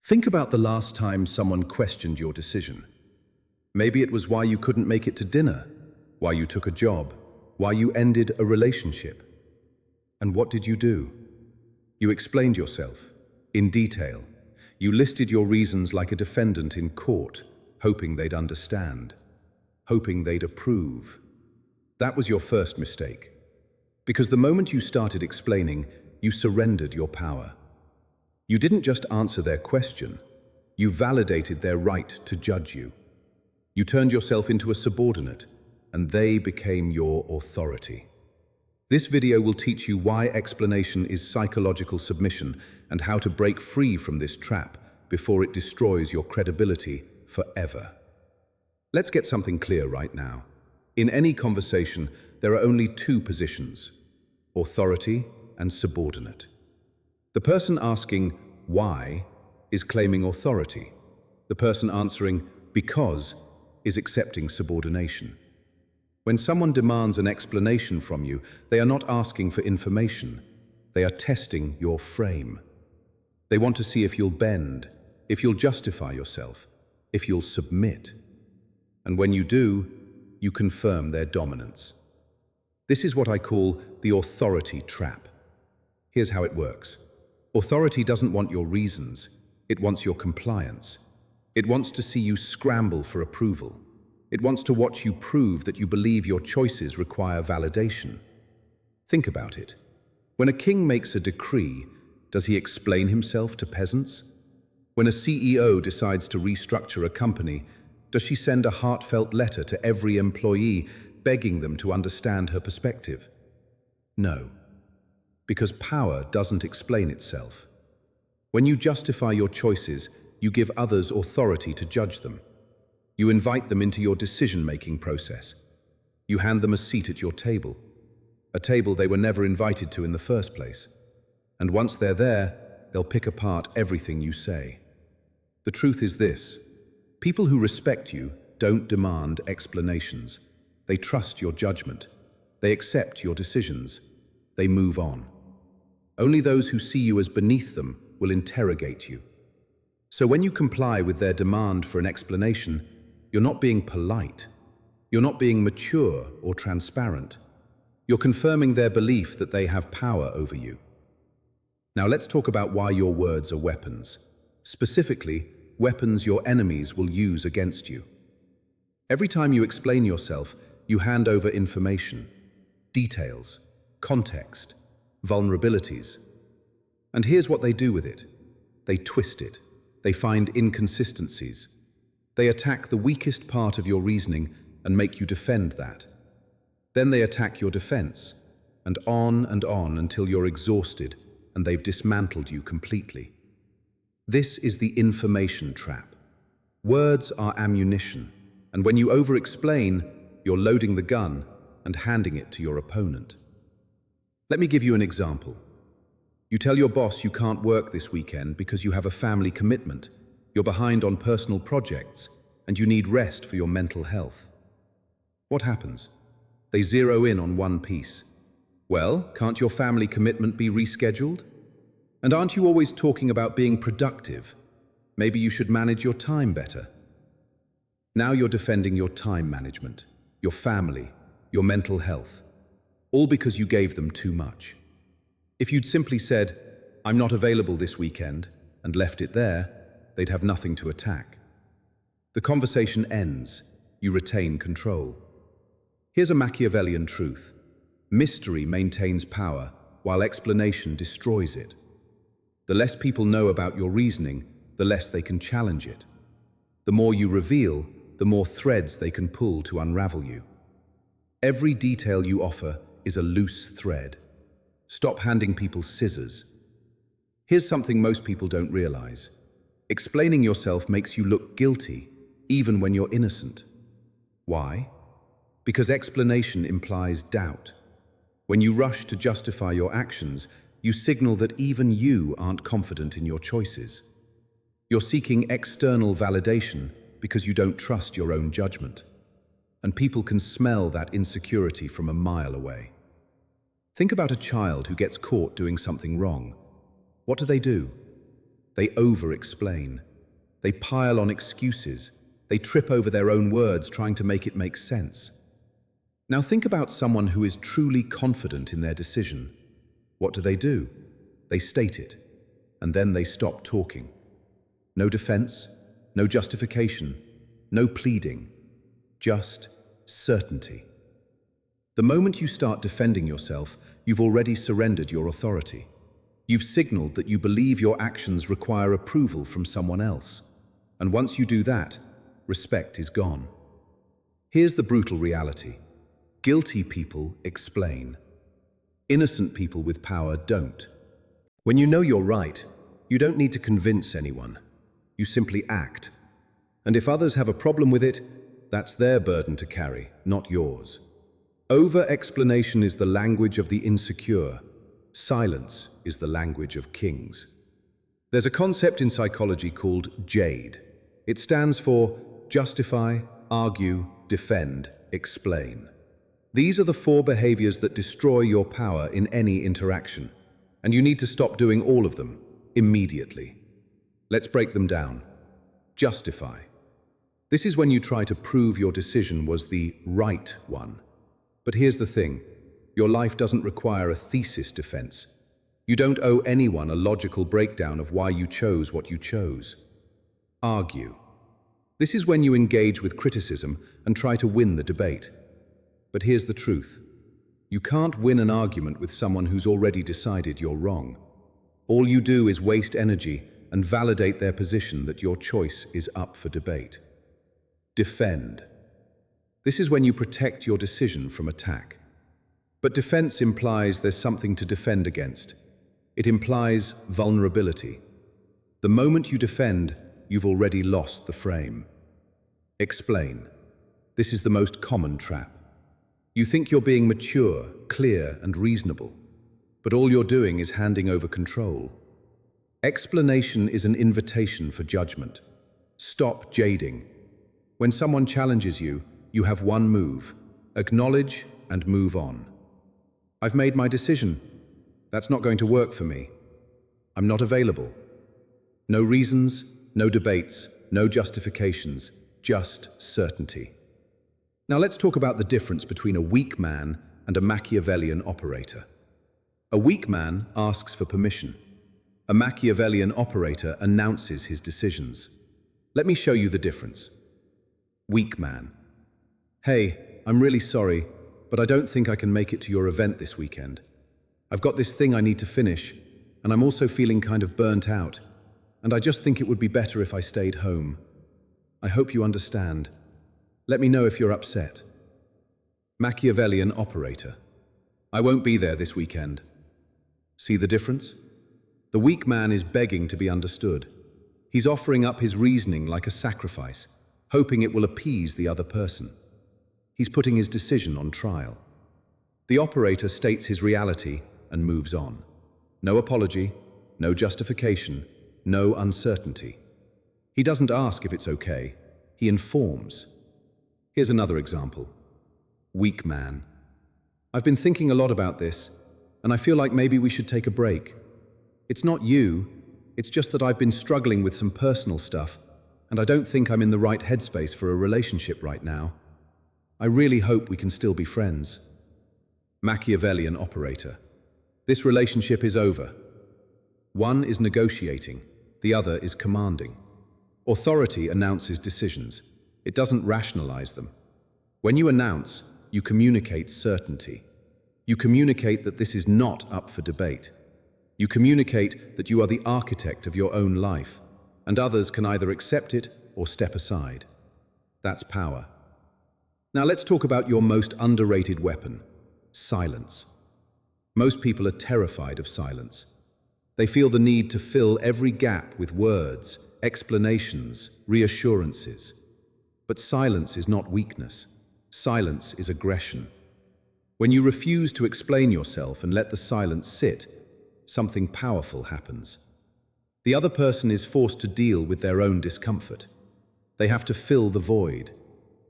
Think about the last time someone questioned your decision. Maybe it was why you couldn't make it to dinner, why you took a job, why you ended a relationship. And what did you do? You explained yourself, in detail. You listed your reasons like a defendant in court, hoping they'd understand, hoping they'd approve. That was your first mistake. Because the moment you started explaining, you surrendered your power. You didn't just answer their question, you validated their right to judge you. You turned yourself into a subordinate, and they became your authority. This video will teach you why explanation is psychological submission and how to break free from this trap before it destroys your credibility forever. Let's get something clear right now. In any conversation, there are only two positions: authority and subordinate. The person asking why is claiming authority. The person answering because is accepting subordination. When someone demands an explanation from you, they are not asking for information. They are testing your frame. They want to see if you'll bend, if you'll justify yourself, if you'll submit. And when you do, you confirm their dominance. This is what I call the authority trap. Here's how it works. Authority doesn't want your reasons, it wants your compliance. It wants to see you scramble for approval. It wants to watch you prove that you believe your choices require validation. Think about it. When a king makes a decree, does he explain himself to peasants? When a CEO decides to restructure a company, does she send a heartfelt letter to every employee begging them to understand her perspective? No. Because power doesn't explain itself. When you justify your choices, you give others authority to judge them. You invite them into your decision-making process. You hand them a seat at your table, a table they were never invited to in the first place. And once they're there, they'll pick apart everything you say. The truth is this: people who respect you don't demand explanations. They trust your judgment. They accept your decisions. They move on. Only those who see you as beneath them will interrogate you. So when you comply with their demand for an explanation, you're not being polite. You're not being mature or transparent. You're confirming their belief that they have power over you. Now let's talk about why your words are weapons. Specifically, weapons your enemies will use against you. Every time you explain yourself, you hand over information, details, context, vulnerabilities. And here's what they do with it. They twist it. They find inconsistencies. They attack the weakest part of your reasoning and make you defend that. Then they attack your defense, and on until you're exhausted and they've dismantled you completely. This is the information trap. Words are ammunition, and when you over-explain, you're loading the gun and handing it to your opponent. Let me give you an example. You tell your boss you can't work this weekend because you have a family commitment, you're behind on personal projects, and you need rest for your mental health. What happens? They zero in on one piece. Well, can't your family commitment be rescheduled? And aren't you always talking about being productive? Maybe you should manage your time better. Now you're defending your time management, your family, your mental health, all because you gave them too much. If you'd simply said, "I'm not available this weekend," and left it there, they'd have nothing to attack. The conversation ends. You retain control. Here's a Machiavellian truth. Mystery maintains power, while explanation destroys it. The less people know about your reasoning, the less they can challenge it. The more you reveal, the more threads they can pull to unravel you. Every detail you offer is a loose thread. Stop handing people scissors. Here's something most people don't realize. Explaining yourself makes you look guilty, even when you're innocent. Why? Because explanation implies doubt. When you rush to justify your actions, you signal that even you aren't confident in your choices. You're seeking external validation because you don't trust your own judgment. And people can smell that insecurity from a mile away. Think about a child who gets caught doing something wrong. What do? They over-explain. They pile on excuses. They trip over their own words trying to make it make sense. Now think about someone who is truly confident in their decision. What do? They state it, and then they stop talking. No defense, no justification, no pleading, just certainty. The moment you start defending yourself, you've already surrendered your authority. You've signaled that you believe your actions require approval from someone else. And once you do that, respect is gone. Here's the brutal reality. Guilty people explain. Innocent people with power don't. When you know you're right, you don't need to convince anyone. You simply act. And if others have a problem with it, that's their burden to carry, not yours. Over-explanation is the language of the insecure. Silence is the language of kings. There's a concept in psychology called JADE. It stands for justify, argue, defend, explain. These are the 4 behaviors that destroy your power in any interaction, and you need to stop doing all of them immediately. Let's break them down. Justify. This is when you try to prove your decision was the right one. But here's the thing. Your life doesn't require a thesis defense. You don't owe anyone a logical breakdown of why you chose what you chose. Argue. This is when you engage with criticism and try to win the debate. But here's the truth. You can't win an argument with someone who's already decided you're wrong. All you do is waste energy and validate their position that your choice is up for debate. Defend. This is when you protect your decision from attack. But defense implies there's something to defend against. It implies vulnerability. The moment you defend, you've already lost the frame. Explain. This is the most common trap. You think you're being mature, clear, and reasonable, but all you're doing is handing over control. Explanation is an invitation for judgment. Stop jading. When someone challenges you, you have one move: acknowledge and move on. I've made my decision. That's not going to work for me. I'm not available. No reasons, no debates, no justifications, just certainty. Now let's talk about the difference between a weak man and a Machiavellian operator. A weak man asks for permission. A Machiavellian operator announces his decisions. Let me show you the difference. Weak man. Hey, I'm really sorry, but I don't think I can make it to your event this weekend. I've got this thing I need to finish, and I'm also feeling kind of burnt out, and I just think it would be better if I stayed home. I hope you understand. Let me know if you're upset. Machiavellian operator. I won't be there this weekend. See the difference? The weak man is begging to be understood. He's offering up his reasoning like a sacrifice, hoping it will appease the other person. He's putting his decision on trial. The operator states his reality and moves on. No apology, no justification, no uncertainty. He doesn't ask if it's okay, he informs. Here's another example. Weak man. I've been thinking a lot about this, and I feel like maybe we should take a break. It's not you, it's just that I've been struggling with some personal stuff, and I don't think I'm in the right headspace for a relationship right now. I really hope we can still be friends. Machiavellian operator. This relationship is over. One is negotiating, the other is commanding. Authority announces decisions. It doesn't rationalize them. When you announce, you communicate certainty. You communicate that this is not up for debate. You communicate that you are the architect of your own life, and others can either accept it or step aside. That's power. Now let's talk about your most underrated weapon, silence. Most people are terrified of silence. They feel the need to fill every gap with words, explanations, reassurances. But silence is not weakness. Silence is aggression. When you refuse to explain yourself and let the silence sit, something powerful happens. The other person is forced to deal with their own discomfort. They have to fill the void,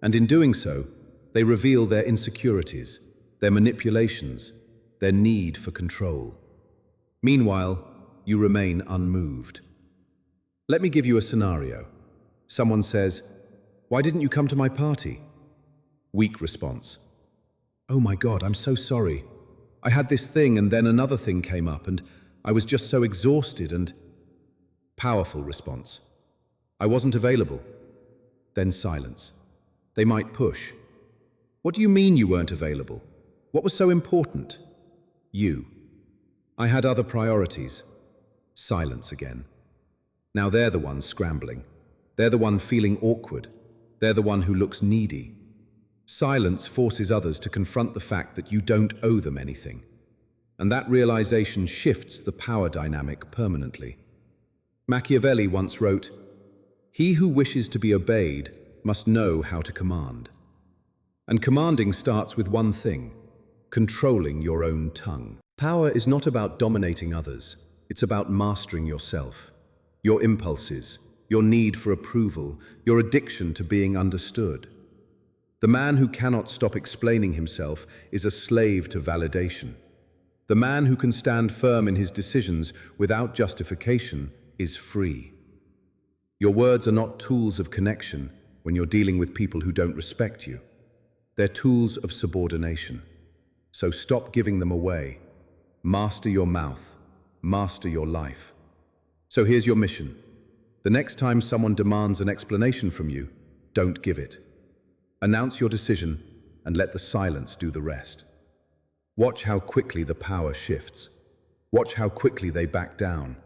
and in doing so, they reveal their insecurities, their manipulations, their need for control. Meanwhile, you remain unmoved. Let me give you a scenario. Someone says, "Why didn't you come to my party?" Weak response. "Oh my God, I'm so sorry. I had this thing and then another thing came up and I was just so exhausted and..." Powerful response. "I wasn't available." Then silence. They might push. "What do you mean you weren't available? What was so important?" You. "I had other priorities." Silence again. Now they're the ones scrambling. They're the one feeling awkward. They're the one who looks needy. Silence forces others to confront the fact that you don't owe them anything. And that realization shifts the power dynamic permanently. Machiavelli once wrote, "He who wishes to be obeyed must know how to command." And commanding starts with one thing: controlling your own tongue. Power is not about dominating others. It's about mastering yourself, your impulses, your need for approval, your addiction to being understood. The man who cannot stop explaining himself is a slave to validation. The man who can stand firm in his decisions without justification is free. Your words are not tools of connection when you're dealing with people who don't respect you. They're tools of subordination. So stop giving them away. Master your mouth. Master your life. So here's your mission. The next time someone demands an explanation from you, don't give it. Announce your decision and let the silence do the rest. Watch how quickly the power shifts. Watch how quickly they back down.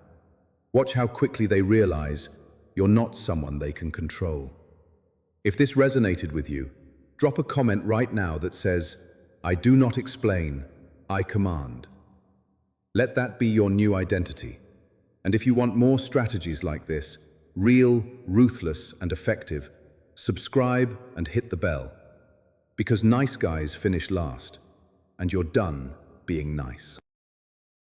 Watch how quickly they realize you're not someone they can control. If this resonated with you, drop a comment right now that says, "I do not explain, I command." Let that be your new identity. And if you want more strategies like this, real, ruthless, and effective, subscribe and hit the bell. Because nice guys finish last, and you're done being nice.